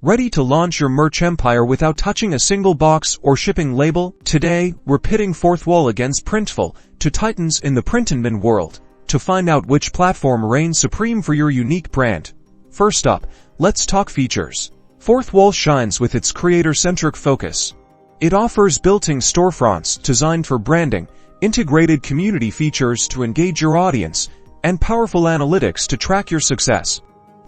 Ready to launch your merch empire without touching a single box or shipping label? Today, we're pitting Fourthwall against Printful, two titans in the print-and-bin world, to find out which platform reigns supreme for your unique brand. First up, let's talk features. Fourthwall shines with its creator-centric focus. It offers built-in storefronts designed for branding, integrated community features to engage your audience, and powerful analytics to track your success.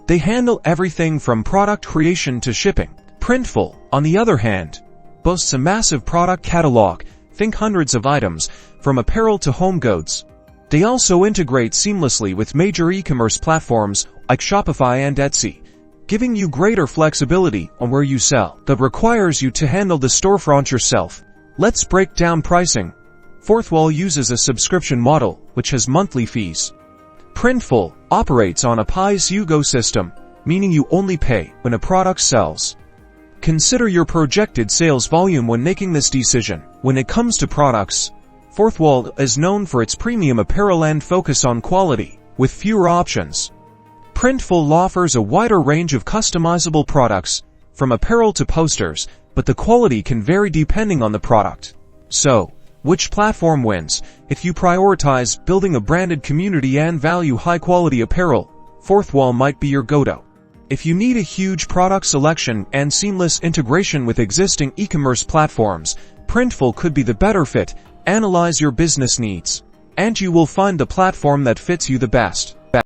They handle everything from product creation to shipping. Printful, on the other hand, boasts a massive product catalog, think hundreds of items, from apparel to home goods. They also integrate seamlessly with major e-commerce platforms like Shopify and Etsy, giving you greater flexibility on where you sell, but requires you to handle the storefront yourself. Let's break down pricing. Fourthwall uses a subscription model, which has monthly fees. Printful operates on a pay-as-you-go system, meaning you only pay when a product sells. Consider your projected sales volume when making this decision. When it comes to products, Fourthwall is known for its premium apparel and focus on quality, with fewer options. Printful offers a wider range of customizable products, from apparel to posters, but the quality can vary depending on the product. So, which platform wins? If you prioritize building a branded community and value high-quality apparel, Fourthwall might be your go-to. If you need a huge product selection and seamless integration with existing e-commerce platforms, Printful could be the better fit. Analyze your business needs, and you will find the platform that fits you the best.